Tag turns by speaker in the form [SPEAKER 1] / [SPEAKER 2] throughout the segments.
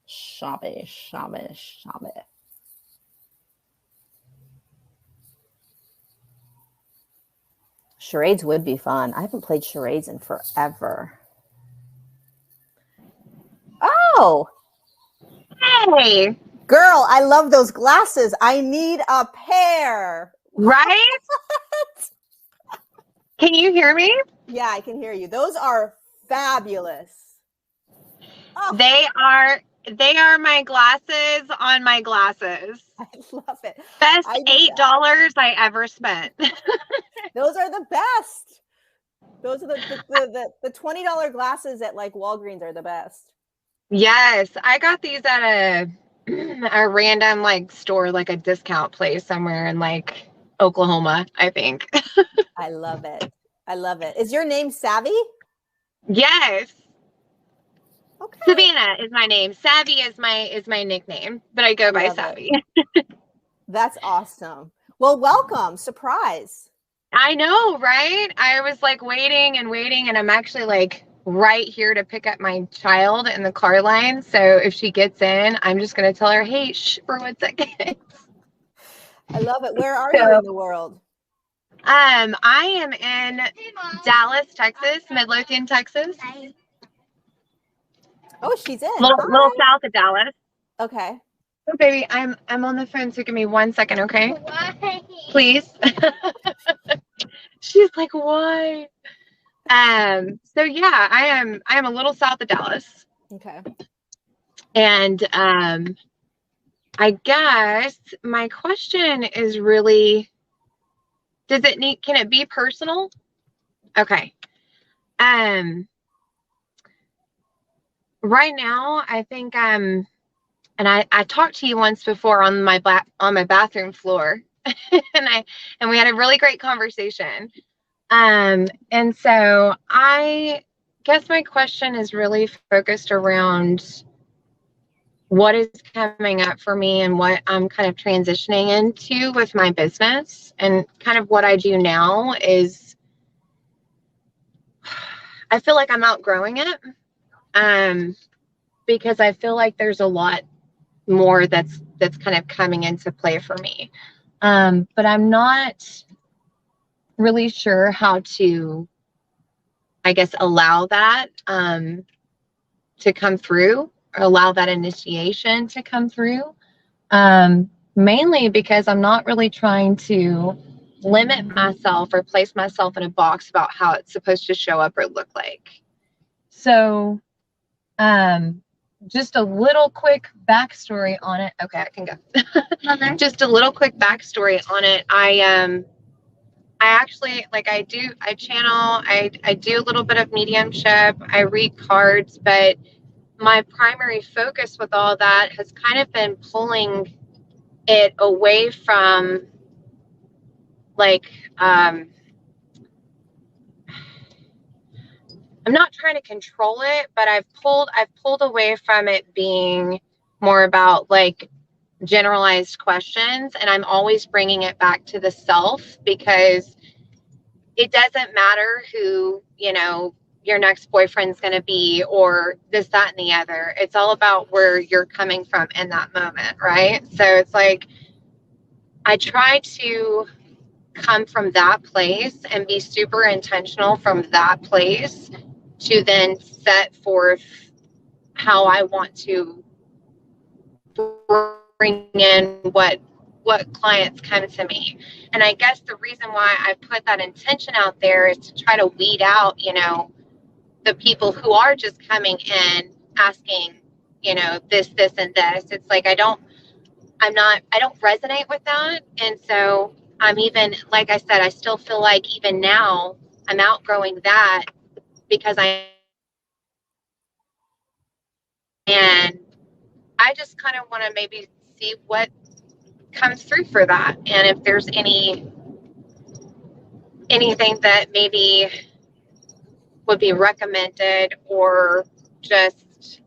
[SPEAKER 1] Shabby. Charades would be fun. I haven't played charades in forever. Oh!
[SPEAKER 2] Hey!
[SPEAKER 1] Girl, I love those glasses. I need a pair.
[SPEAKER 2] Right? Can you hear me?
[SPEAKER 1] Yeah, I can hear you. Those are fabulous.
[SPEAKER 2] Oh. They are my glasses on my glasses.
[SPEAKER 1] I love it.
[SPEAKER 2] Best $8 I ever spent.
[SPEAKER 1] Those are the best. Those are the $20 glasses at like Walgreens are the best.
[SPEAKER 2] Yes, I got these at a random like store, like a discount place somewhere in like Oklahoma, I think.
[SPEAKER 1] I love it. I love it. Is your name Savvy?
[SPEAKER 2] Yes.
[SPEAKER 1] Okay.
[SPEAKER 2] Savannah is my name. Savvy is my nickname, but I go by Savvy.
[SPEAKER 1] That's awesome. Well, welcome. Surprise.
[SPEAKER 2] I know, right? I was like waiting, and I'm actually like right here to pick up my child in the car line. So if she gets in, I'm just going to tell her, hey, shh, for 1 second.
[SPEAKER 1] I love it. Where are you in the world?
[SPEAKER 2] I am in Dallas, Texas, Midlothian, Texas.
[SPEAKER 1] Oh, she's in.
[SPEAKER 2] Little south of Dallas.
[SPEAKER 1] Okay.
[SPEAKER 2] Oh, baby, I'm on the phone, so give me 1 second, okay? Why? Please. She's like, why? So yeah, I am a little south of Dallas.
[SPEAKER 1] Okay.
[SPEAKER 2] And I guess my question is really, can it be personal? Okay. Right now, I think and I talked to you once before on my bathroom floor, and we had a really great conversation. And so I guess my question is really focused around what is coming up for me and what I'm kind of transitioning into with my business. And kind of what I do now is I feel like I'm outgrowing it. Because I feel like there's a lot more that's kind of coming into play for me. But I'm not really sure how to, I guess, allow that to come through, or allow that initiation to come through. Mainly because I'm not really trying to limit myself or place myself in a box about how it's supposed to show up or look like. So, just a little quick backstory on it. Okay, I can go. Just a little quick backstory on it. I actually, like, I do a little bit of mediumship. I read cards, but my primary focus with all that has kind of been pulling it away from, like, I'm not trying to control it, but I've pulled away from it being more about like generalized questions, and I'm always bringing it back to the self, because it doesn't matter who, your next boyfriend's going to be, or this, that, and the other. It's all about where you're coming from in that moment, right? So it's like I try to come from that place and be super intentional from that place to then set forth how I want to bring in what clients come to me. And I guess the reason why I put that intention out there is to try to weed out, the people who are just coming in asking, this, and this. It's like I don't resonate with that. And so I'm even, like I said, I still feel like even now I'm outgrowing that, because I just kind of want to maybe see what comes through for that, and if there's anything that maybe would be recommended, or just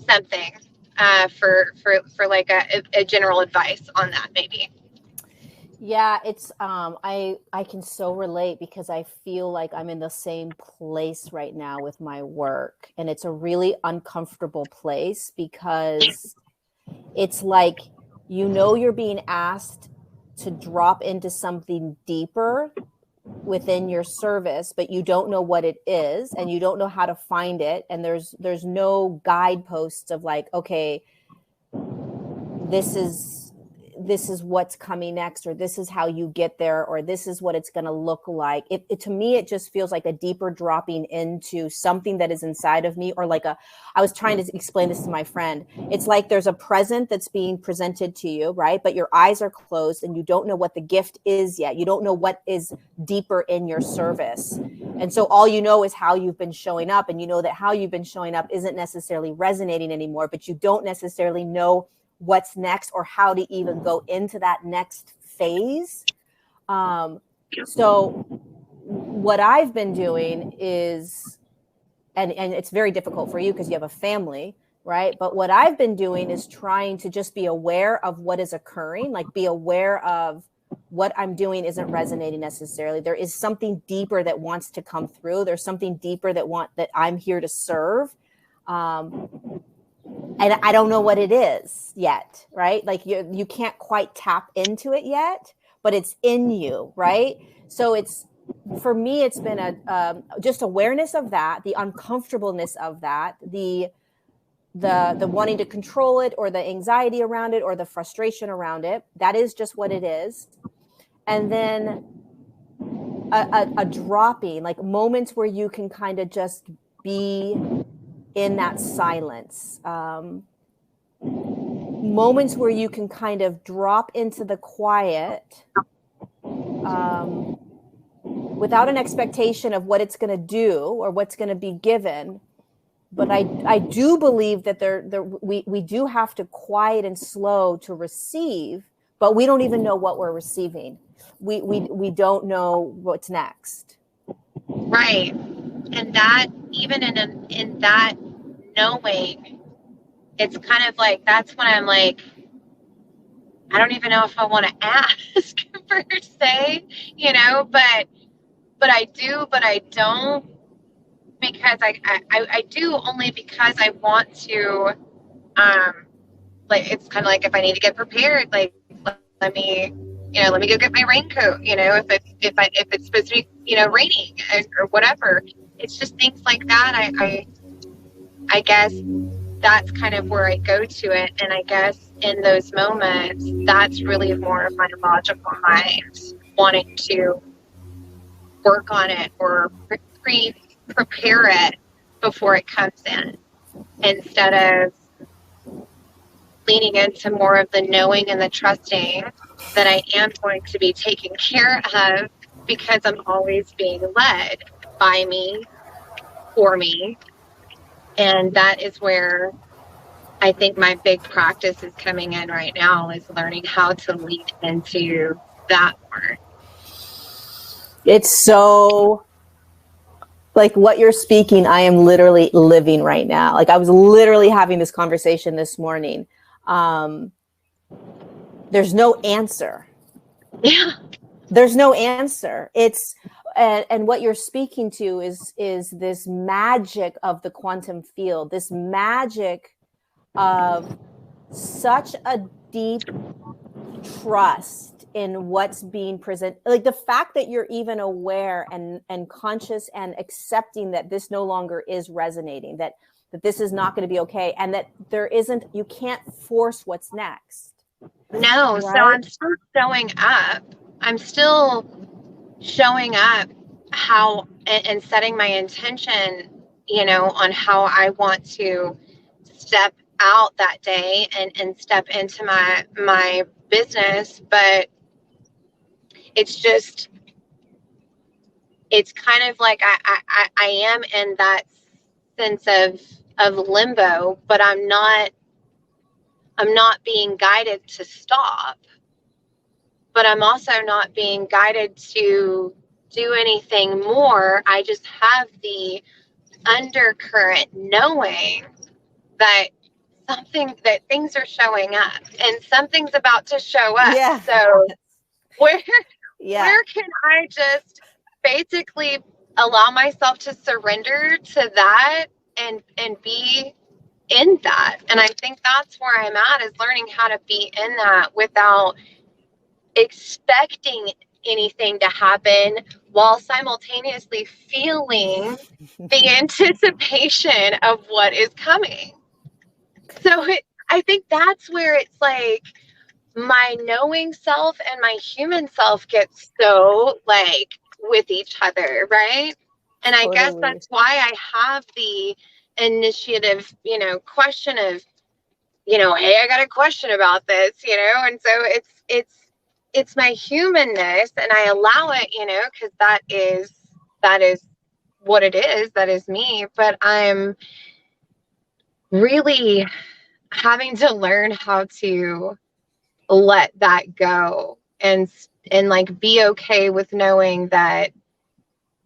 [SPEAKER 2] something for like a general advice on that, maybe.
[SPEAKER 1] Yeah, it's I can so relate because I feel like I'm in the same place right now with my work, and it's a really uncomfortable place because it's like you're being asked to drop into something deeper within your service, but you don't know what it is and you don't know how to find it, and there's no guideposts of like, okay, this is what's coming next, or this is how you get there, or this is what it's going to look like. To me, it just feels like a deeper dropping into something that is inside of me, or like I was trying to explain this to my friend. It's like there's a present that's being presented to you, right? But your eyes are closed and you don't know what the gift is yet. You don't know what is deeper in your service. And so all you know is how you've been showing up, and you know that how you've been showing up isn't necessarily resonating anymore, but you don't necessarily know what's next or how to even go into that next phase. So what I've been doing is, and it's very difficult for you because you have a family, right? But what I've been doing is trying to just be aware of what is occurring, like be aware of what I'm doing isn't resonating necessarily. There is something deeper that wants to come through. There's something deeper that I'm here to serve. And I don't know what it is yet, right? Like you can't quite tap into it yet, but it's in you, right? So for me, it's been a just awareness of that, the uncomfortableness of that, the wanting to control it, or the anxiety around it, or the frustration around it. That is just what it is. And then a dropping, like moments where you can kind of just be in that silence. Moments where you can kind of drop into the quiet without an expectation of what it's going to do or what's going to be given. But I do believe that we do have to quiet and slow to receive, but we don't even know what we're receiving. We don't know what's next.
[SPEAKER 2] Right. And that, even in that knowing, it's kind of like, that's when I'm like, I don't even know if I want to ask per se, but I do, but I don't, because I do only because I want to, like, it's kind of like, if I need to get prepared, like, let me go get my raincoat, if it's supposed to be, raining or whatever. It's just things like that. I guess that's kind of where I go to it. And I guess in those moments, that's really more of my logical mind wanting to work on it or prepare it before it comes in, instead of leaning into more of the knowing and the trusting that I am going to be taken care of, because I'm always being led by me, for me. And that is where I think my big practice is coming in right now, is learning how to lean into that more.
[SPEAKER 1] It's so, like, what you're speaking, I am literally living right now. Like, I was literally having this conversation this morning. There's no answer.
[SPEAKER 2] Yeah.
[SPEAKER 1] There's no answer. It's, and what you're speaking to is this magic of the quantum field, this magic of such a deep trust in what's being presented. Like the fact that you're even aware and conscious and accepting that this no longer is resonating, that this is not going to be okay, and that you can't force what's next.
[SPEAKER 2] No, right? So I'm still showing up. I'm still showing up how, and setting my intention, on how I want to step out that day and step into my business. But it's just, it's kind of like I am in that sense of limbo, but I'm not being guided to stop, but I'm also not being guided to do anything more. I just have the undercurrent knowing that things are showing up and something's about to show up.
[SPEAKER 1] Yeah.
[SPEAKER 2] So Where
[SPEAKER 1] Yeah.
[SPEAKER 2] where can I just basically allow myself to surrender to that and be in that? And I think that's where I'm at, is learning how to be in that without expecting anything to happen, while simultaneously feeling the anticipation of what is coming. So I think that's where it's like my knowing self and my human self gets so like with each other, right? And I guess
[SPEAKER 1] Totally.
[SPEAKER 2] that's why I have the initiative, question of, hey, I got a question about this, and so it's my humanness, and I allow it, because that is what it is, that is me. But I'm really having to learn how to let that go, and like be okay with knowing that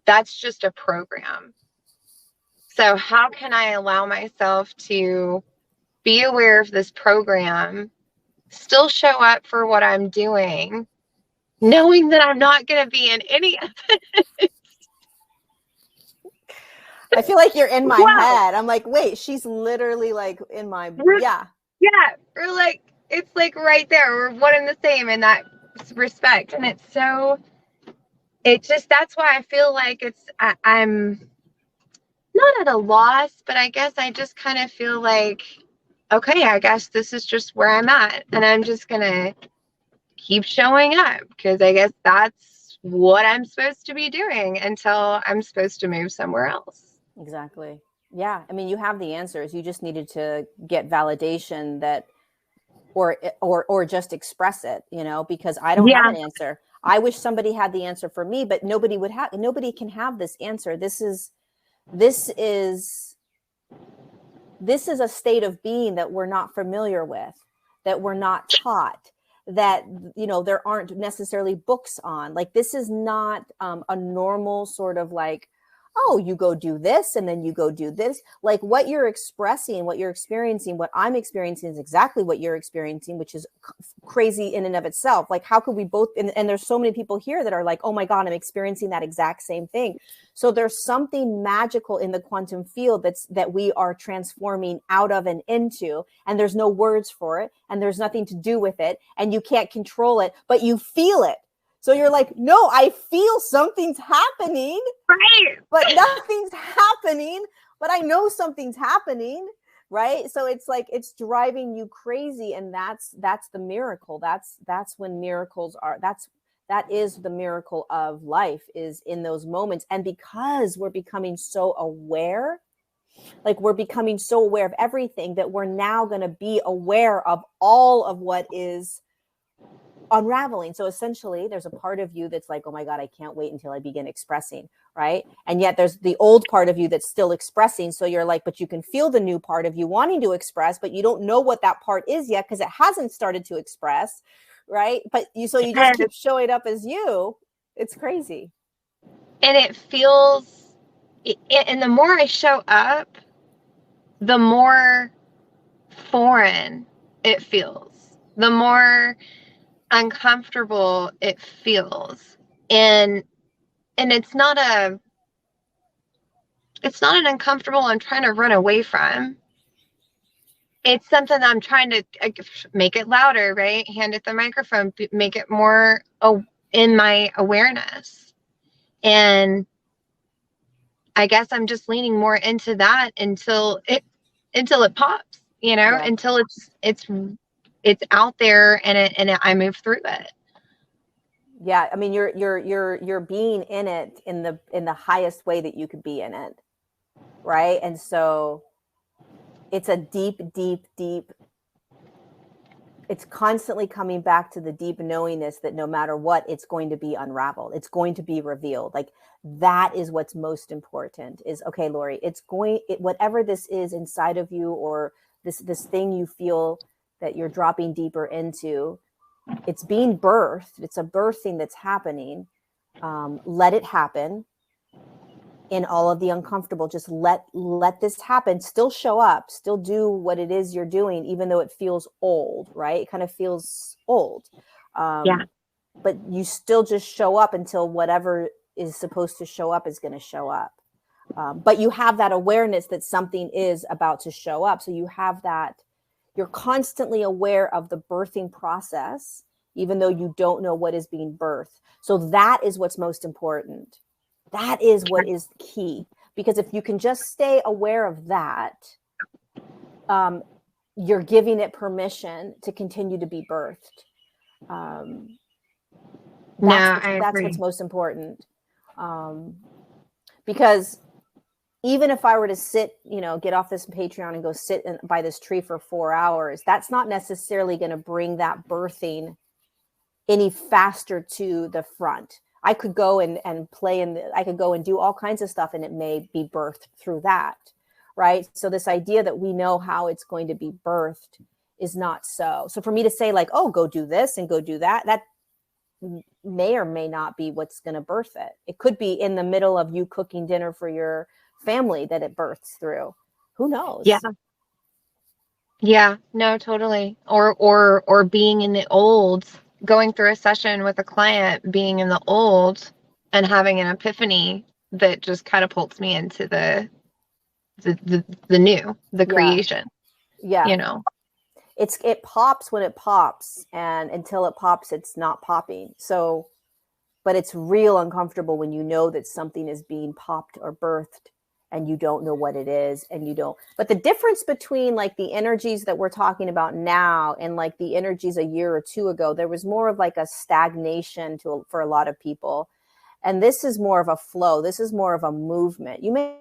[SPEAKER 2] that's just a program. So how can I allow myself to be aware of this program, still show up for what I'm doing, knowing that I'm not going to be in any of it?
[SPEAKER 1] I feel like you're in my
[SPEAKER 2] Wow.
[SPEAKER 1] head. I'm like, wait, she's literally like in my, yeah.
[SPEAKER 2] Yeah, we're like, it's like right there. We're one and the same in that respect. And that's why I feel like I'm not at a loss, but I guess I just kind of feel like, okay, I guess this is just where I'm at. And I'm just going to keep showing up, because I guess that's what I'm supposed to be doing until I'm supposed to move somewhere else.
[SPEAKER 1] Exactly. Yeah. I mean, you have the answers. You just needed to get validation that, or just express it, because I don't have
[SPEAKER 2] Yeah.
[SPEAKER 1] an answer. I wish somebody had the answer for me, but nobody can have this answer. This is a state of being that we're not familiar with, that we're not taught, that there aren't necessarily books on. Like, this is not a normal sort of like, oh, you go do this and then you go do this. Like, what you're expressing, what you're experiencing, what I'm experiencing is exactly what you're experiencing, which is crazy in and of itself. Like, how could we both, and there's so many people here that are like, oh my God, I'm experiencing that exact same thing. So there's something magical in the quantum field that we are transforming out of and into, and there's no words for it, and there's nothing to do with it, and you can't control it, but you feel it. So you're like, no, I feel something's happening,
[SPEAKER 2] Right.
[SPEAKER 1] but nothing's happening, but I know something's happening, right? So it's like, it's driving you crazy. And that's the miracle. That's when miracles are, that is the miracle of life, is in those moments. And because we're becoming so aware, like we're becoming so aware of everything, that we're now going to be aware of all of what is unraveling. So essentially, there's a part of you that's like, oh my God, I can't wait until I begin expressing, right? And yet there's the old part of you that's still expressing. So you're like, but you can feel the new part of you wanting to express, but you don't know what that part is yet, because it hasn't started to express, right? But you just keep showing up as you. It's crazy.
[SPEAKER 2] And it feels, and the more I show up, the more foreign it feels, the more uncomfortable it feels. And it's not an uncomfortable I'm trying to run away from. It's something I'm trying to make it louder, right? Hand it the microphone, make it more in my awareness. And I guess I'm just leaning more into that until it pops,
[SPEAKER 1] Yeah.
[SPEAKER 2] until it's out there, and I move through it.
[SPEAKER 1] Yeah. I mean, you're being in it in the highest way that you could be in it. Right. And so it's a deep, deep, deep, it's constantly coming back to the deep knowingness that no matter what, it's going to be unraveled. It's going to be revealed. Like, that is what's most important, is, okay, Lori, whatever this is inside of you, or this thing you feel that you're dropping deeper into, it's being birthed. It's a birthing that's happening. Let it happen. In all of the uncomfortable, just let this happen. Still show up, still do what it is you're doing, even though it feels old, right? It kind of feels old.
[SPEAKER 2] Yeah.
[SPEAKER 1] but you still just show up until whatever is supposed to show up is going to show up. But you have that awareness that something is about to show up. So you have that, you're constantly aware of the birthing process, even though you don't know what is being birthed. So that is what's most important. That is what is key. Because if you can just stay aware of that, you're giving it permission to continue to be birthed. That's what's most important. Because even if I were to sit, get off this Patreon and go sit by this tree for 4 hours, that's not necessarily going to bring that birthing any faster to the front. I could go and play I could go and do all kinds of stuff and it may be birthed through that. Right. So this idea that we know how it's going to be birthed is not so. So for me to say like, oh, go do this and go do that, that may or may not be what's going to birth it. It could be in the middle of you cooking dinner for your family that it births through. Who knows?
[SPEAKER 2] Yeah. Yeah, no, totally. Or being in the olds, going through a session with a client, being in the olds and having an epiphany that just catapults me into the new, the creation.
[SPEAKER 1] Yeah. It pops when it pops, and until it pops, it's not popping. So, but it's real uncomfortable when you know that something is being popped or birthed and you don't know what it is, but the difference between like the energies that we're talking about now and like the energies a year or two ago, there was more of like a stagnation for a lot of people. And this is more of a flow. This is more of a movement. You may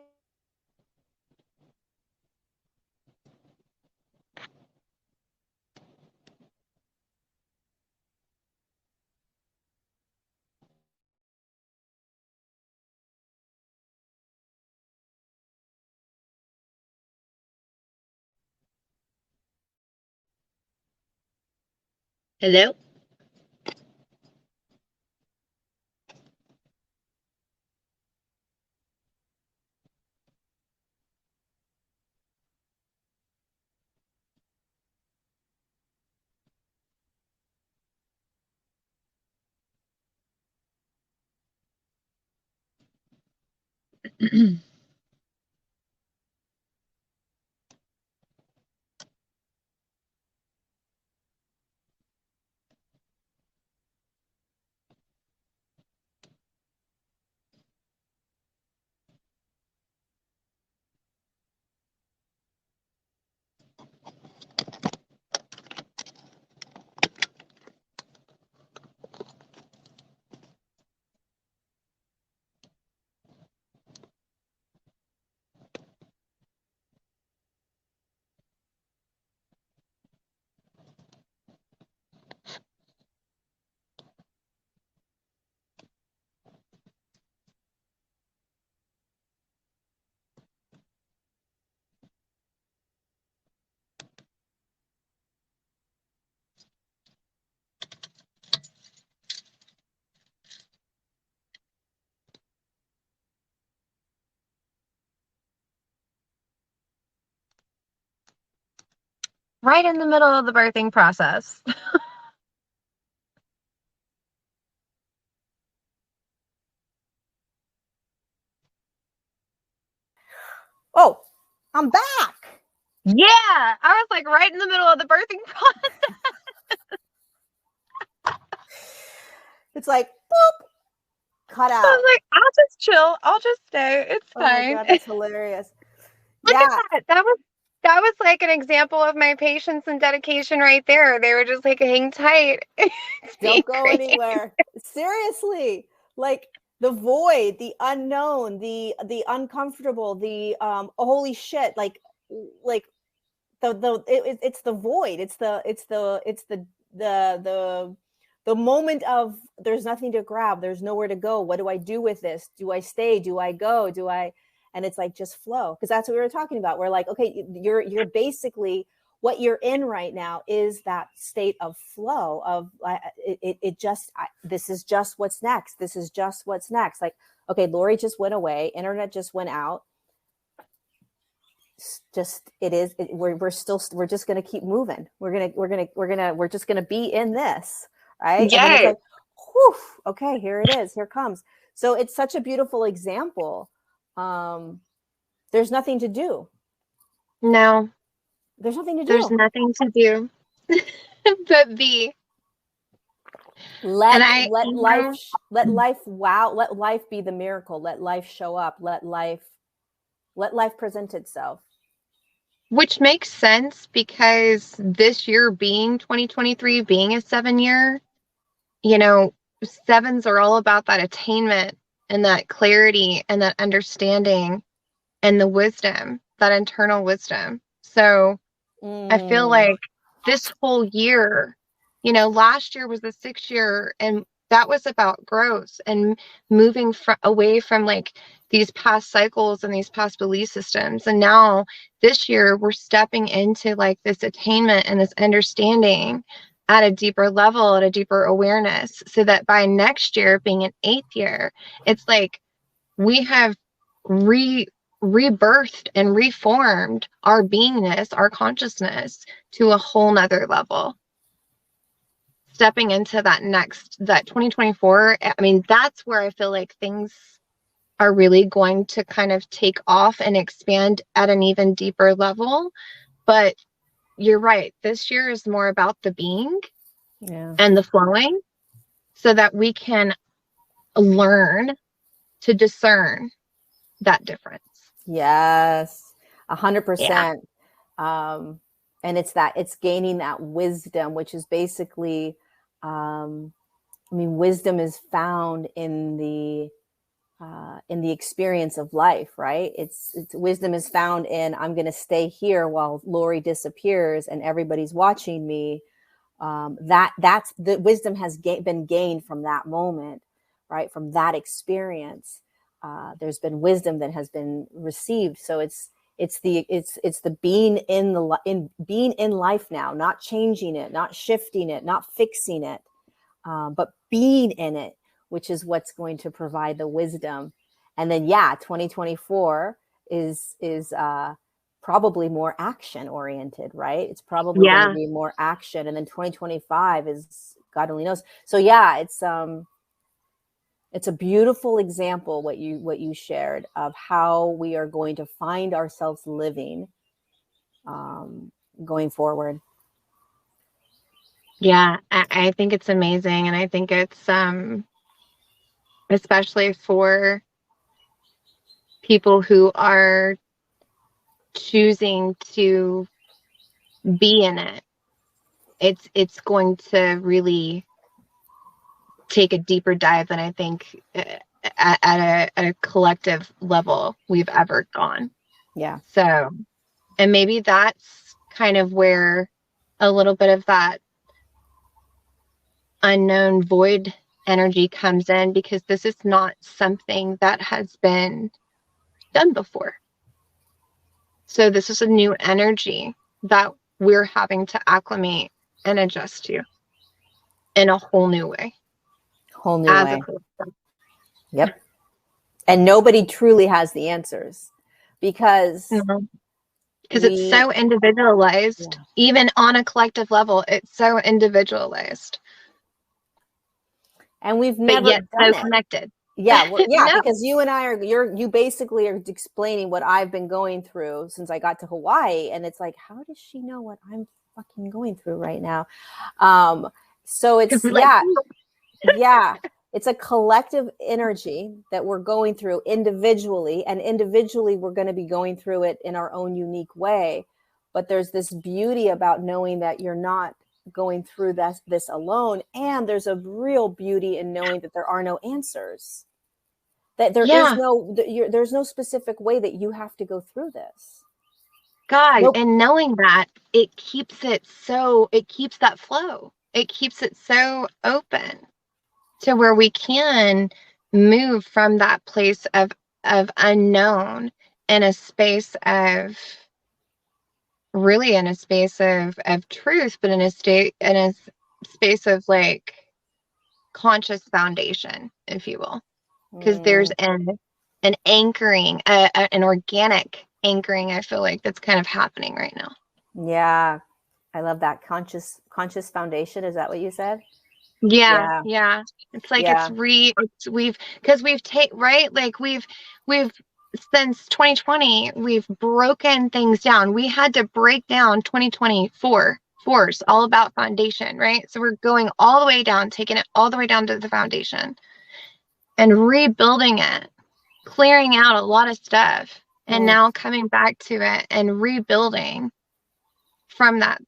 [SPEAKER 2] Hello? Right in the middle of the birthing process.
[SPEAKER 1] Oh, I'm back.
[SPEAKER 2] Yeah, I was like right in the middle of the birthing process.
[SPEAKER 1] It's like, boop, cut out.
[SPEAKER 2] I was like, I'll just chill. I'll just stay. It's fine.
[SPEAKER 1] Oh my God, that's hilarious.
[SPEAKER 2] Look at that. That was like an example of my patience and dedication right there. They were just like, hang tight.
[SPEAKER 1] Don't go anywhere. Seriously. Like the void, the unknown, the uncomfortable, the holy shit, like it's the void. It's the moment of there's nothing to grab, there's nowhere to go. What do I do with this? Do I stay? Do I go? And it's like just flow, because that's what we were talking about. We're like, okay, you're basically, what you're in right now is that state of flow of this is just what's next. This is just what's next. Like, okay, Lori just went away. Internet just went out. We're just going to keep moving. We're just going to be in this. Right.
[SPEAKER 2] Yay.
[SPEAKER 1] And then it's like, whew, okay, here it is. Here it comes. So it's such a beautiful example. There's nothing to do.
[SPEAKER 2] No,
[SPEAKER 1] There's nothing to
[SPEAKER 2] there's
[SPEAKER 1] do.
[SPEAKER 2] nothing to do but be. And
[SPEAKER 1] Let
[SPEAKER 2] I,
[SPEAKER 1] let
[SPEAKER 2] you
[SPEAKER 1] life
[SPEAKER 2] know,
[SPEAKER 1] let life wow. Let life be the miracle. Let life show up. Let life present itself.
[SPEAKER 2] which makes sense because this year being 2023, being a 7 year, you know, sevens are all about that attainment and that clarity and that understanding and the wisdom, that internal wisdom. So I feel
[SPEAKER 1] Mm,
[SPEAKER 2] like this whole year, you know, last year was the 6 year, and that was about growth and moving away from like these past cycles and these past belief systems. And now this year, we're stepping into like this attainment and this understanding at a deeper level, at a deeper awareness, so that by next year, being an 8th year, it's like we have rebirthed and reformed our beingness, our consciousness to a whole nother level. Stepping into that 2024, I mean, that's where I feel like things are really going to kind of take off and expand at an even deeper level. But you're right, this year is more about the being and the flowing so that we can learn to discern that difference.
[SPEAKER 1] yes,
[SPEAKER 2] Yeah.
[SPEAKER 1] 100%. And it's gaining that wisdom, which is basically, I mean, wisdom is found in the experience of life, right? It's wisdom is found in, I'm going to stay here while Lori disappears and everybody's watching me. That's the wisdom has been gained from that moment, right? From that experience, there's been wisdom that has been received. So it's the being being in life now, not changing it, not shifting it, not fixing it, but being in it, which is what's going to provide the wisdom. And then, 2024 is probably more action oriented, right? It's probably going to
[SPEAKER 2] Yeah.
[SPEAKER 1] be more action. And then 2025 is God only knows. So it's a beautiful example what you shared of how we are going to find ourselves living going forward.
[SPEAKER 2] Yeah, I think it's amazing. And I think it's especially for people who are choosing to be in it, it's going to really take a deeper dive than I think at a collective level we've ever gone.
[SPEAKER 1] Yeah.
[SPEAKER 2] So, and maybe that's kind of where a little bit of that unknown void energy comes in, because this is not something that has been done before. So this is a new energy that we're having to acclimate and adjust to in a whole new way.
[SPEAKER 1] Whole new
[SPEAKER 2] As a
[SPEAKER 1] way.
[SPEAKER 2] collective.
[SPEAKER 1] Yep. And nobody truly has the answers because
[SPEAKER 2] Because it's so individualized.
[SPEAKER 1] Yeah.
[SPEAKER 2] Even on a collective level, it's so individualized.
[SPEAKER 1] And we've
[SPEAKER 2] But
[SPEAKER 1] never
[SPEAKER 2] yet
[SPEAKER 1] done
[SPEAKER 2] so
[SPEAKER 1] it.
[SPEAKER 2] connected.
[SPEAKER 1] Yeah,
[SPEAKER 2] No.
[SPEAKER 1] because you and I you basically are explaining what I've been going through since I got to Hawaii, and it's like, how does she know what I'm fucking going through right now? So it's
[SPEAKER 2] Like,
[SPEAKER 1] it's a collective energy that we're going through individually, and individually we're going to be going through it in our own unique way. But there's this beauty about knowing that you're not going through this alone, and there's a real beauty in knowing that there are no answers, that there is there's no specific way that you have to go through this.
[SPEAKER 2] God,
[SPEAKER 1] Nope.
[SPEAKER 2] and knowing that, it keeps that flow. It keeps it so open to where we can move from that place of unknown in a space of truth, but in a space of like conscious foundation, if you will. Because there's an anchoring, an organic anchoring, I feel like, that's kind of happening right now.
[SPEAKER 1] Yeah, I love that conscious foundation. Is that what you said?
[SPEAKER 2] Yeah,
[SPEAKER 1] Yeah.
[SPEAKER 2] yeah. It's like
[SPEAKER 1] Yeah.
[SPEAKER 2] because we've right? Like we've since 2020, we've broken things down. We had to break down 2024 force all about foundation, right? So we're going all the way down, taking it all the way down to the foundation and rebuilding it, clearing out a lot of stuff, and
[SPEAKER 1] Mm.
[SPEAKER 2] now coming back to it and rebuilding from that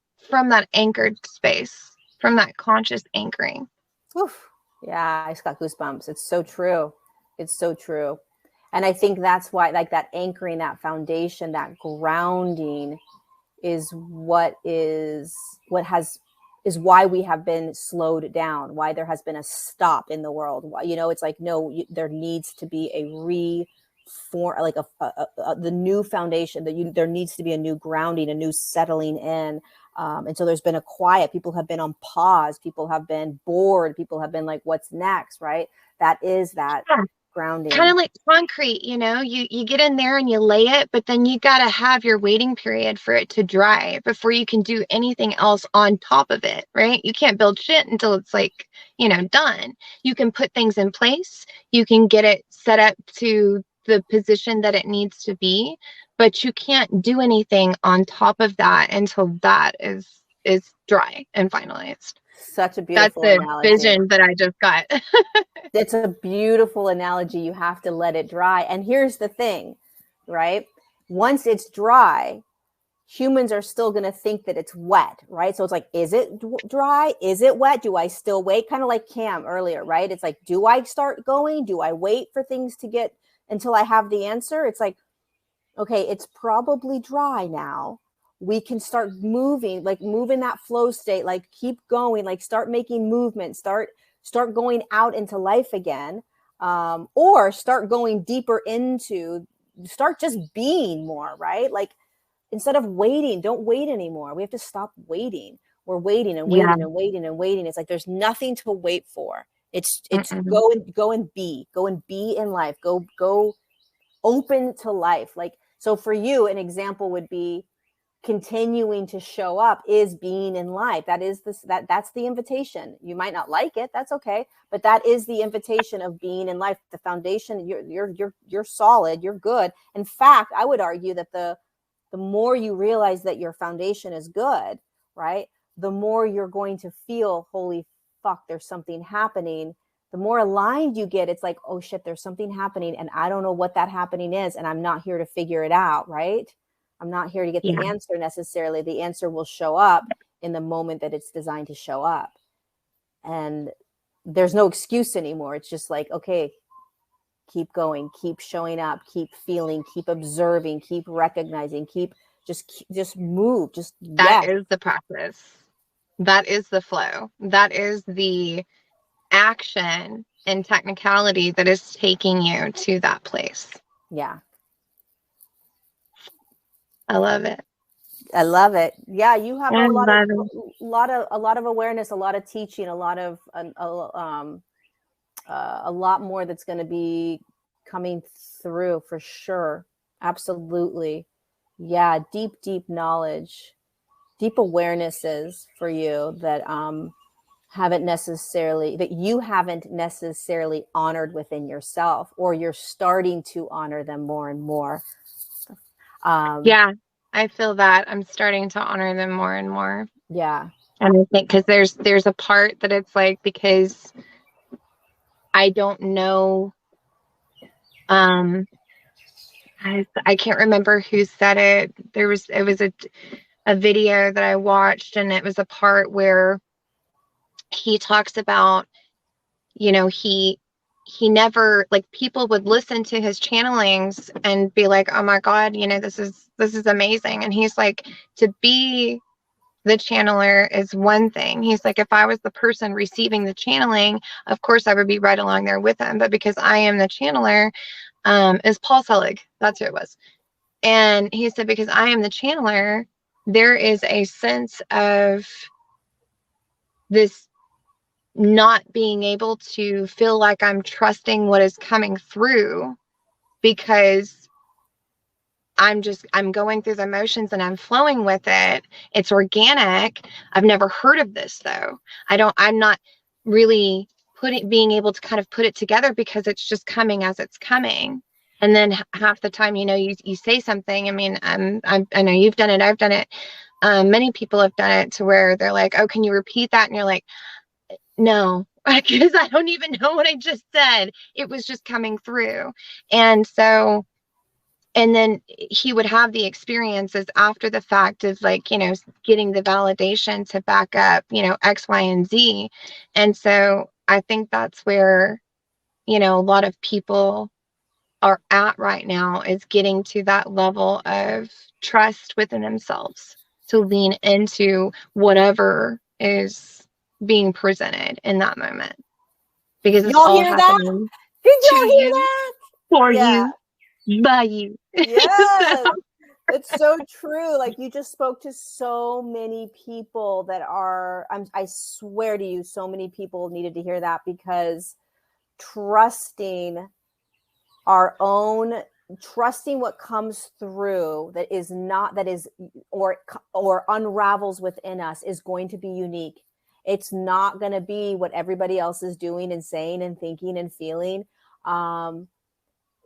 [SPEAKER 2] anchored space, from that conscious anchoring.
[SPEAKER 1] Oof. Yeah, I just got goosebumps. It's so true. It's so true. And I think that's why, like, that anchoring, that foundation, that grounding is what has is why we have been slowed down, why there has been a stop in the world. You know, it's like, no, there needs to be a reform, like the new foundation, there needs to be a new grounding, a new settling in. And so there's been a quiet. People have been on pause. People have been bored. People have been like, what's next? Right. That is that
[SPEAKER 2] Yeah. Kind
[SPEAKER 1] grounding.
[SPEAKER 2] of like concrete, you get in there and you lay it, but then you got to have your waiting period for it to dry before you can do anything else on top of it, right? You can't build shit until it's like, done. You can put things in place, you can get it set up to the position that it needs to be, but you can't do anything on top of that until that is dry and finalized.
[SPEAKER 1] Such a
[SPEAKER 2] That's
[SPEAKER 1] beautiful
[SPEAKER 2] the
[SPEAKER 1] analogy.
[SPEAKER 2] vision that I just got.
[SPEAKER 1] It's a beautiful analogy. You have to let it dry. And here's the thing, right? Once it's dry, humans are still going to think that it's wet, right? So it's like, is it dry? Is it wet? Do I still wait? Kind of like Cam earlier, right? It's like, do I start going? Do I wait for things to get until I have the answer? It's like, okay, it's probably dry now. We can start moving, like move in that flow state, like keep going, like start making movement, start going out into life again, or start going deeper into, start just being more, right? Like instead of waiting, don't wait anymore. We have to stop waiting. We're waiting and
[SPEAKER 2] Yeah.
[SPEAKER 1] waiting and waiting and waiting. It's like there's nothing to wait for. It's
[SPEAKER 2] Mm-mm.
[SPEAKER 1] go and be in life. Go open to life. Like, so for you, an example would be continuing to show up is being in life. That's the invitation. You might not like it, that's okay, but that is the invitation of being in life. The foundation, you're solid, you're good. In fact, I would argue that the more you realize that your foundation is good, right, the more you're going to feel, holy fuck, there's something happening. The more aligned you get, it's like, oh shit, there's something happening and I don't know what that happening is, and I'm not here to figure it out, right? I'm not here to get the answer necessarily. The answer will show up in the moment that it's designed to show up. And there's no excuse anymore. It's just like, okay, keep going, keep showing up, keep feeling, keep observing, keep recognizing, just move, just
[SPEAKER 2] That
[SPEAKER 1] yes.
[SPEAKER 2] is the practice. That is the flow. That is the action and technicality that is taking you to that place.
[SPEAKER 1] Yeah.
[SPEAKER 2] I love it.
[SPEAKER 1] I love it. Yeah, you have
[SPEAKER 2] I
[SPEAKER 1] a
[SPEAKER 2] love
[SPEAKER 1] lot of awareness, a lot of teaching, a lot more that's going to be coming through for sure. Absolutely. Yeah, deep knowledge, deep awarenesses for you that you haven't necessarily honored within yourself, or you're starting to honor them more and more.
[SPEAKER 2] Yeah, I feel that. I'm starting to honor them more and more.
[SPEAKER 1] Yeah.
[SPEAKER 2] And I think because there's a part that it's like, because I don't know, I can't remember who said it. It was a video that I watched, and it was a part where he talks about, he never, like, people would listen to his channelings and be like, oh my God, this is amazing. And he's like, to be the channeler is one thing. He's like, if I was the person receiving the channeling, of course I would be right along there with him. But because I am the channeler, is Paul Selig. That's who it was. And he said, because I am the channeler, there is a sense of this not being able to feel like I'm trusting what is coming through, because I'm going through the motions and I'm flowing with it. It's organic. I've never heard of this though. I'm not really being able to kind of put it together, because it's just coming as it's coming. And then half the time, you say something. I mean, I know you've done it. I've done it. Many people have done it to where they're like, "Oh, can you repeat that?" And you're like, "No," because I don't even know what I just said. It was just coming through. And so, and then he would have the experiences after the fact of like, getting the validation to back up, X, Y, and Z. And so I think that's where, a lot of people are at right now, is getting to that level of trust within themselves to lean into whatever is being presented in that moment, because it's
[SPEAKER 1] Y'all
[SPEAKER 2] all
[SPEAKER 1] hear that?
[SPEAKER 2] happening
[SPEAKER 1] Did
[SPEAKER 2] to
[SPEAKER 1] y'all hear
[SPEAKER 2] you,
[SPEAKER 1] that?
[SPEAKER 2] for
[SPEAKER 1] Yeah.
[SPEAKER 2] you, by you.
[SPEAKER 1] Yes.
[SPEAKER 2] So,
[SPEAKER 1] It's so true. Like, you just spoke to so many people that are, I swear to you, so many people needed to hear that, because trusting trusting what comes through that is not, that is, or unravels within us, is going to be unique. It's not going to be what everybody else is doing and saying and thinking and feeling.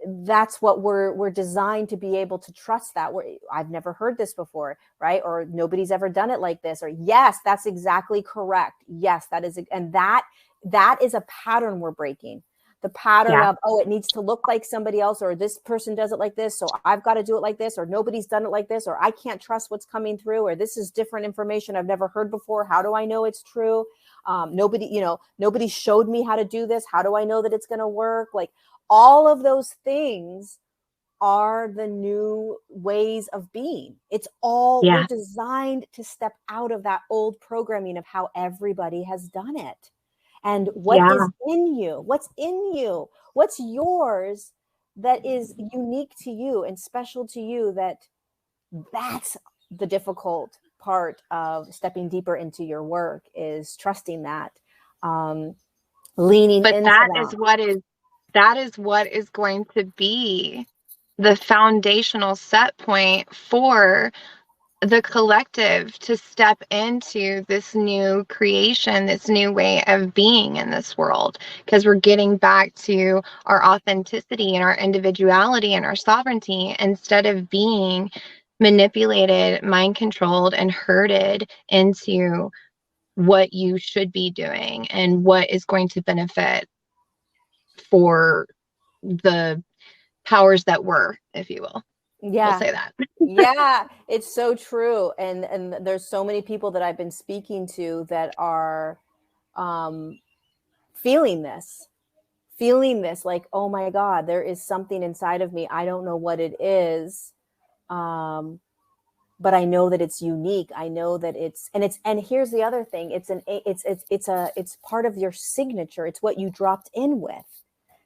[SPEAKER 1] That's what we're designed to be able to trust. That I've never heard this before, right? Or nobody's ever done it like this, or yes, that's exactly correct. Yes, that is. And that is a pattern we're breaking. The pattern
[SPEAKER 2] yeah,
[SPEAKER 1] of, oh, it needs to look like somebody else, or this person does it like this, so I've got to do it like this, or nobody's done it like this, or I can't trust what's coming through, or this is different information I've never heard before. How do I know it's true? Nobody showed me how to do this. How do I know that it's going to work? Like, all of those things are the new ways of being. It's all, we're
[SPEAKER 2] yeah,
[SPEAKER 1] designed to step out of that old programming of how everybody has done it. And what
[SPEAKER 2] yeah,
[SPEAKER 1] is in you? What's in you? What's yours that is unique to you and special to you? That's the difficult part of stepping deeper into your work, is trusting that, leaning
[SPEAKER 2] but
[SPEAKER 1] into
[SPEAKER 2] that
[SPEAKER 1] that.
[SPEAKER 2] is what is going to be the foundational set point for the collective to step into this new creation, this new way of being in this world, because we're getting back to our authenticity and our individuality and our sovereignty, instead of being manipulated, mind controlled, and herded into what you should be doing and what is going to benefit for the powers that were, if you will. We'll
[SPEAKER 1] Yeah.
[SPEAKER 2] say that.
[SPEAKER 1] Yeah, it's so true. And there's so many people that I've been speaking to that are um feeling this, like, oh my God, there is something inside of me. I don't know what it is. But I know that it's unique. I know that and here's the other thing. It's part of your signature. It's what you dropped in with.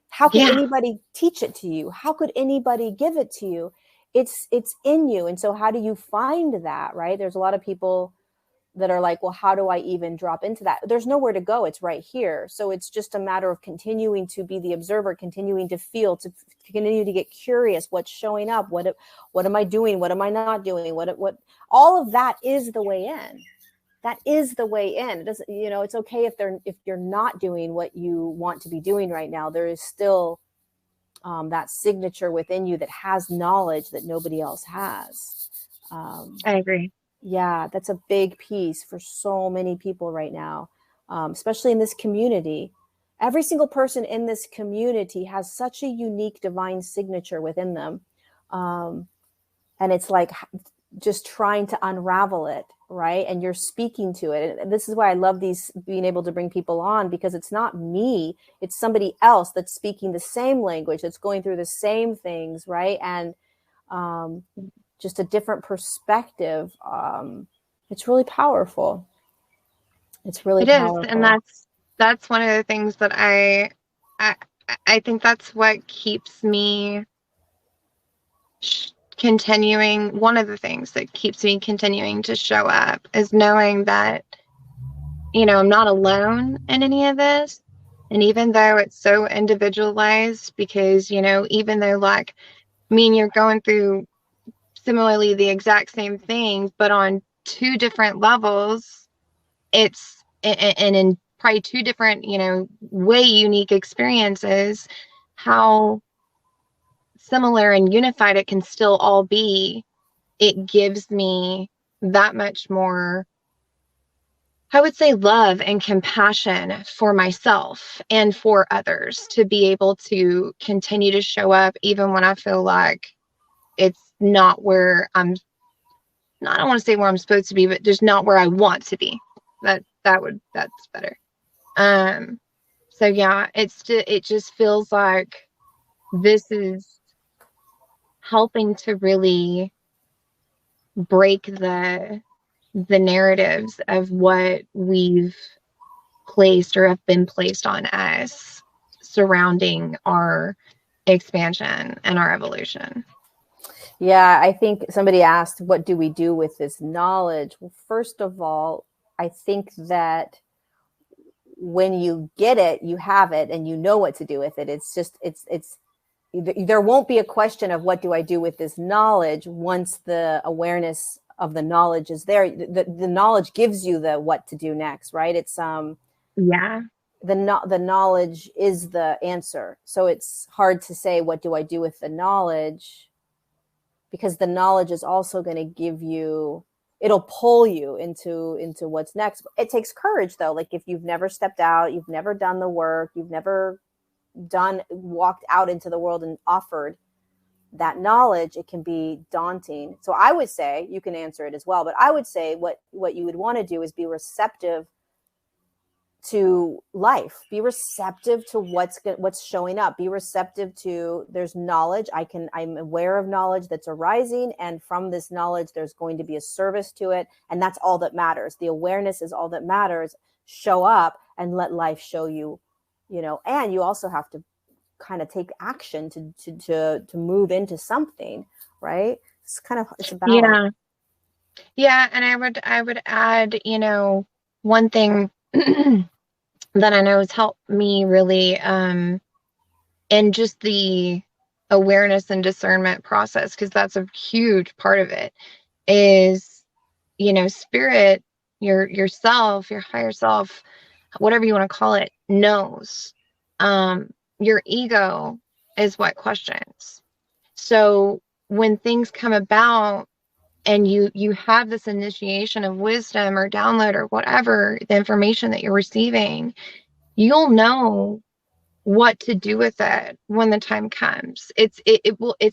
[SPEAKER 1] How could
[SPEAKER 2] Yeah.
[SPEAKER 1] anybody teach it to you? How could anybody give it to you? It's in you. And so how do you find that, right? There's a lot of people that are like, well, how do I even drop into that? There's nowhere to go. It's right here. So it's just a matter of continuing to be the observer, continuing to feel, to continue to get curious. What's showing up? What am I doing? What am I not doing? What all of that is the way in. That is the way in. It doesn't, it's okay if you're not doing what you want to be doing right now. There is still that signature within you that has knowledge that nobody else has.
[SPEAKER 2] I agree.
[SPEAKER 1] Yeah, that's a big piece for so many people right now, especially in this community. Every single person in this community has such a unique divine signature within them. And it's like just trying to unravel it, right? And you're speaking to it. And this is why I love being able to bring people on, because it's not me, it's somebody else that's speaking the same language, that's going through the same things, right? And just a different perspective. It's really powerful. It's really
[SPEAKER 2] It is, and
[SPEAKER 1] powerful.
[SPEAKER 2] that's one of the things that I I think that's what keeps me continuing. One of the things that keeps me continuing to show up is knowing that, I'm not alone in any of this. And even though it's so individualized, because, even though like me and you're going through similarly the exact same thing, but on two different levels, it's and in probably two different, way unique experiences, how similar and unified it can still all be. It gives me that much more, I would say, love and compassion for myself and for others, to be able to continue to show up even when I feel like it's not where I don't want to say where I'm supposed to be, but just not where I want to be. That's better. So yeah, it just feels like this is helping to really break the narratives of what we've placed or have been placed on us surrounding our expansion and our evolution.
[SPEAKER 1] Yeah, I think somebody asked, what do we do with this knowledge? Well, first of all, I think that when you get it, you have it and you know what to do with it. It's just, there won't be a question of what do I do with this knowledge once the awareness of the knowledge is there. The knowledge gives you the what to do next, right? It's
[SPEAKER 2] yeah.
[SPEAKER 1] The knowledge is the answer. So it's hard to say, what do I do with the knowledge? Because the knowledge is also going to give you, it'll pull you into what's next. It takes courage though. Like if you've never stepped out, you've never done the work, you've never walked out into the world and offered that knowledge, it can be daunting. So I would say, you can answer it as well, but I would say what you would want to do is be receptive to life, be receptive to what's showing up, be receptive to, there's knowledge, I'm aware of knowledge that's arising, and from this knowledge there's going to be a service to it, and that's all that matters. The awareness is all that matters. Show up and let life show you, and you also have to kind of take action to move into something, right? It's a balance.
[SPEAKER 2] Yeah, and I would add, one thing that I know has helped me really, and just the awareness and discernment process, because that's a huge part of it, is, spirit, yourself, your higher self, whatever you want to call it, knows. Your ego is what questions. So when things come about and you have this initiation of wisdom or download or whatever, the information that you're receiving, you'll know what to do with it when the time comes. It's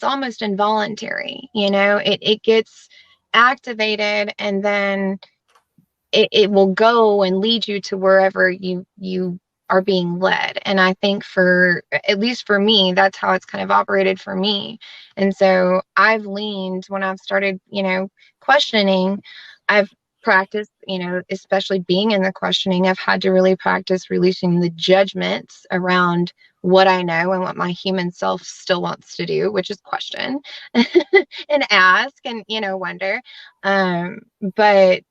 [SPEAKER 2] almost involuntary, it gets activated, and then it will go and lead you to wherever you are being led. And I think, at least for me, that's how it's kind of operated for me. And so I've leaned, when I've started, questioning, I've practiced, especially being in the questioning, I've had to really practice releasing the judgments around what I know and what my human self still wants to do, which is question and ask and, wonder. But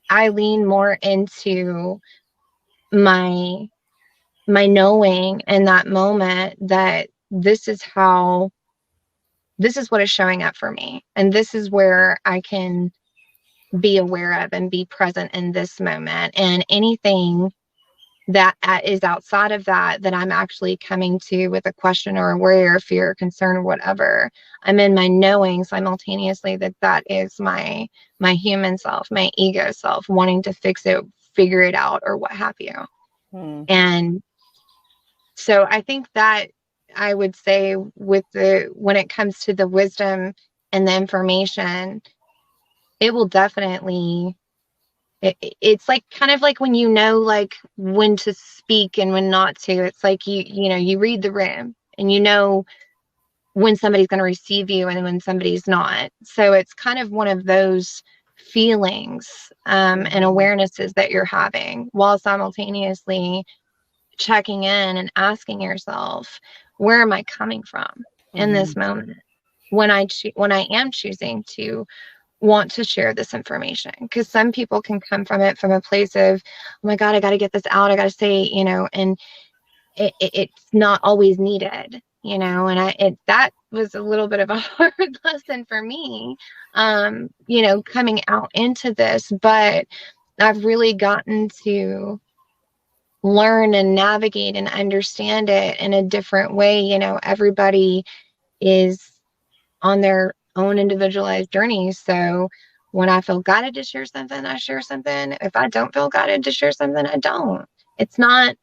[SPEAKER 2] I lean more into my knowing in that moment that this is what is showing up for me. And this is where I can be aware of and be present in this moment. And anything that is outside of that I'm actually coming to with a question or a worry or fear or concern or whatever, I'm in my knowing simultaneously that is my human self, my ego self, wanting to fix it, figure it out, or what have you. And so I think that I would say, when it comes to the wisdom and the information, it will definitely, it's like kind of like when like when to speak and when not to. It's like you read the room and when somebody's going to receive you and when somebody's not. So it's kind of one of those feelings and awarenesses that you're having, while simultaneously checking in and asking yourself, where am I coming from in this moment when I am choosing to want to share this information? Because some people can come from it from a place of, oh my God, I got to get this out, I got to say, and it's not always needed, and that was a little bit of a hard lesson for me, coming out into this. But I've really gotten to learn and navigate and understand it in a different way. Everybody is on their own individualized journey. So when I feel guided to share something, I share something. If I don't feel guided to share something, I don't. It's not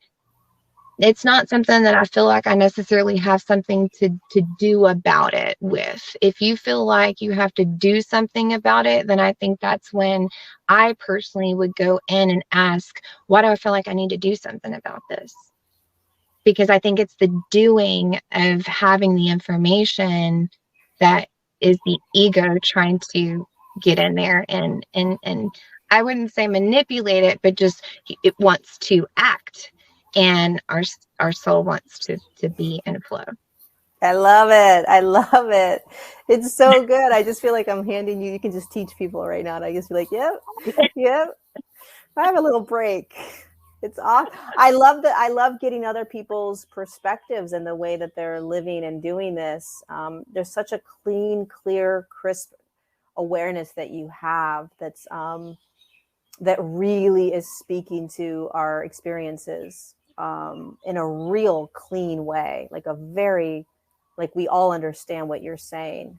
[SPEAKER 2] something that I feel like I necessarily have something to do about it with. If you feel like you have to do something about it, then I think that's when I personally would go in and ask, why do I feel like I need to do something about this? Because I think it's the doing of having the information that is the ego trying to get in there and I wouldn't say manipulate it, but just it wants to act, and our soul wants to be in flow.
[SPEAKER 1] I love it. I love it. It's so good. I just feel like I'm handing you can just teach people right now. And I just be like, yep, yep. I have a little break. It's awesome. I love getting other people's perspectives and the way that they're living and doing this. There's such a clean, clear, crisp awareness that you have that really is speaking to our experiences in a real clean way, like we all understand what you're saying,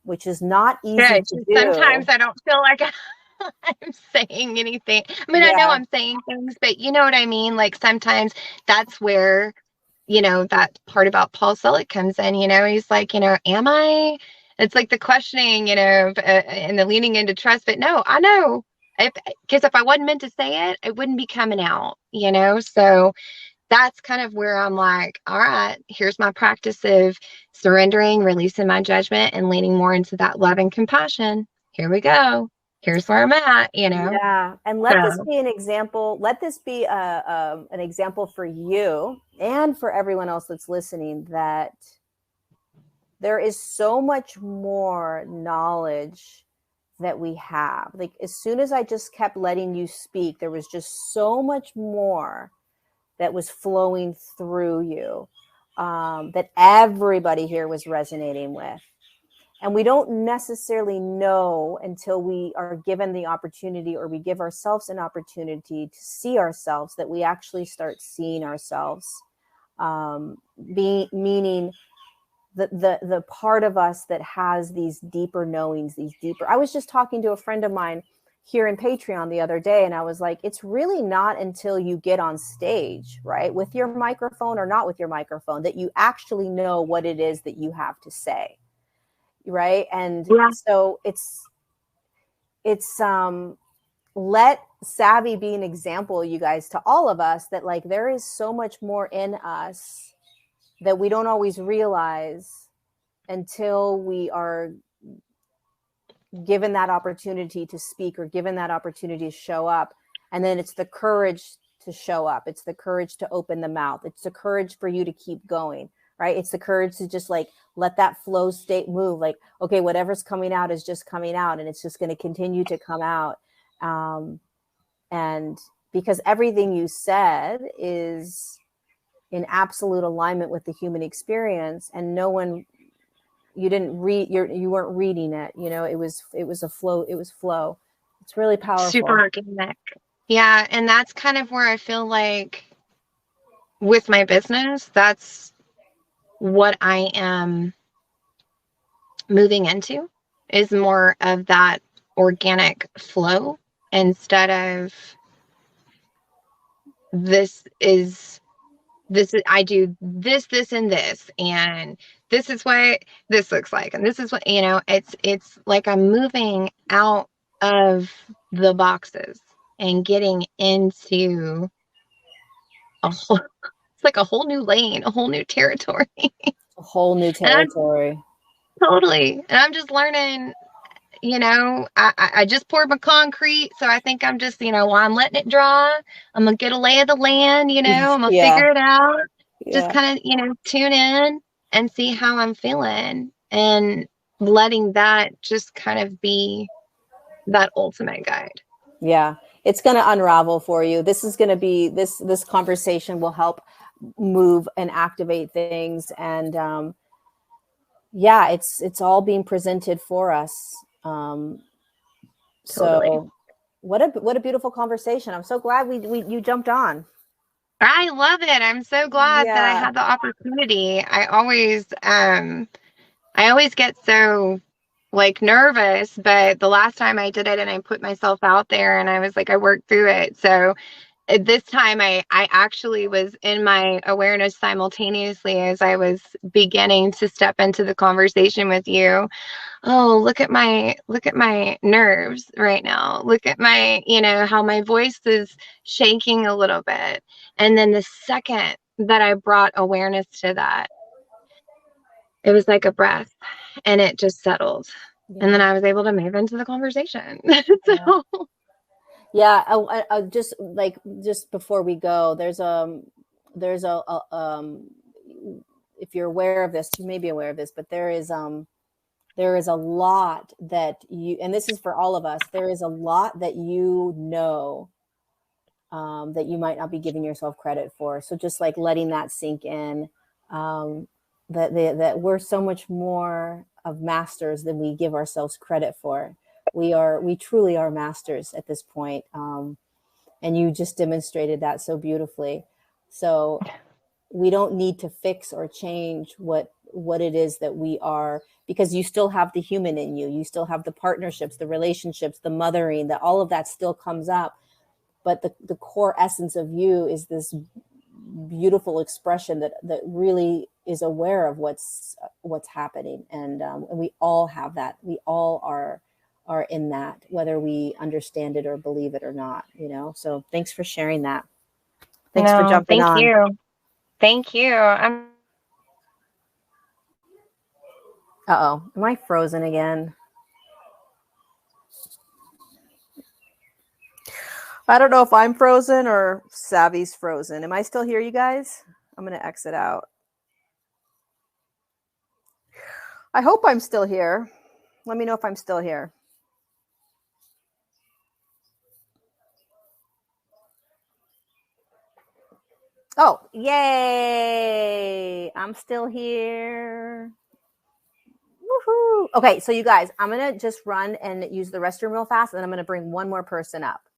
[SPEAKER 1] which is not easy to do.
[SPEAKER 2] Sometimes I don't feel like I'm saying anything. I mean, I know I'm saying things, but you know what I mean? Like sometimes that's where, that part about Paul Selig comes in, he's like, am I? It's like the questioning, and the leaning into trust. But no, I know. Because if I wasn't meant to say it, it wouldn't be coming out, So that's kind of where I'm like, all right, here's my practice of surrendering, releasing my judgment, and leaning more into that love and compassion. Here we go. Here's where I'm at,
[SPEAKER 1] Yeah. And let this be an example. Let this be an example for you and for everyone else that's listening, that there is so much more knowledge that we have. Like as soon as I just kept letting you speak, there was just so much more that was flowing through you that everybody here was resonating with. And we don't necessarily know until we are given the opportunity, or we give ourselves an opportunity to see ourselves, that we actually start seeing ourselves, meaning the part of us that has these deeper knowings, I was just talking to a friend of mine here in Patreon the other day, and I was like, it's really not until you get on stage, right, with your microphone or not with your microphone, that you actually know what it is that you have to say. Right. And so it's let Savvy be an example, you guys, to all of us, that like there is so much more in us that we don't always realize until we are given that opportunity to speak, or given that opportunity to show up. And then it's the courage to show up. It's the courage to open the mouth. It's the courage for you to keep going. Right. It's the courage to just like let that flow state move. Like, okay, whatever's coming out is just coming out, and it's just going to continue to come out. And because everything you said is in absolute alignment with the human experience, and you didn't read, you weren't reading it. It was a flow. It was flow. It's really powerful.
[SPEAKER 2] Super organic. Yeah. And that's kind of where I feel like with my business, that's what I am moving into, is more of that organic flow, instead of I do this, and this, and this is what this looks like, and this is what, it's like I'm moving out of the boxes and getting into it's like a whole new lane, a whole new territory.
[SPEAKER 1] A whole new territory.
[SPEAKER 2] Totally. And I'm just learning, I just poured my concrete. So I think I'm just, while I'm letting it dry, I'm going to get a lay of the land, I'm going to figure it out. Just kind of, tune in and see how I'm feeling, and letting that just kind of be that ultimate guide.
[SPEAKER 1] Yeah. It's going to unravel for you. This is going to be this conversation will help move and activate things. And it's all being presented for us.
[SPEAKER 2] Totally.
[SPEAKER 1] So what a beautiful conversation. I'm so glad you jumped on.
[SPEAKER 2] I love it. I'm so glad that I
[SPEAKER 1] Yeah.
[SPEAKER 2] had the opportunity. I always get so like nervous, but the last time I did it and I put myself out there and I was like, I worked through it. So this time I actually was in my awareness simultaneously as I was beginning to step into the conversation with you. Oh, look at my nerves right now. Look at my, how my voice is shaking a little bit. And then the second that I brought awareness to that, it was like a breath and it just settled. And then
[SPEAKER 1] Yeah.
[SPEAKER 2] I was able to move into the conversation.
[SPEAKER 1] Yeah.
[SPEAKER 2] So,
[SPEAKER 1] Yeah. I just like, just before we go, there's if you're aware of this, you may be aware of this, but there is a lot that you, and this is for all of us, there is a lot that that you might not be giving yourself credit for. So just like letting that sink in, um, that we're so much more of masters than we give ourselves credit for. We truly are masters at this point. And you just demonstrated that so beautifully. So we don't need to fix or change what it is that we are, because you still have the human in you. You still have the partnerships, the relationships, the mothering, that all of that still comes up. But the core essence of you is this beautiful expression that really is aware of what's happening. And we all have that. We all are in that, whether we understand it or believe it or not, so thanks for sharing that. Thanks for
[SPEAKER 2] no,
[SPEAKER 1] jumping
[SPEAKER 2] thank
[SPEAKER 1] on.
[SPEAKER 2] you. Thank you.
[SPEAKER 1] Uh-oh, am I frozen again? I don't know if I'm frozen or Savvy's frozen. Am I still here, you guys? I'm going to exit out. I hope I'm still here. Let me know if I'm still here. Oh, yay. I'm still here. Woohoo. Okay, so you guys, I'm going to just run and use the restroom real fast, and then I'm going to bring one more person up.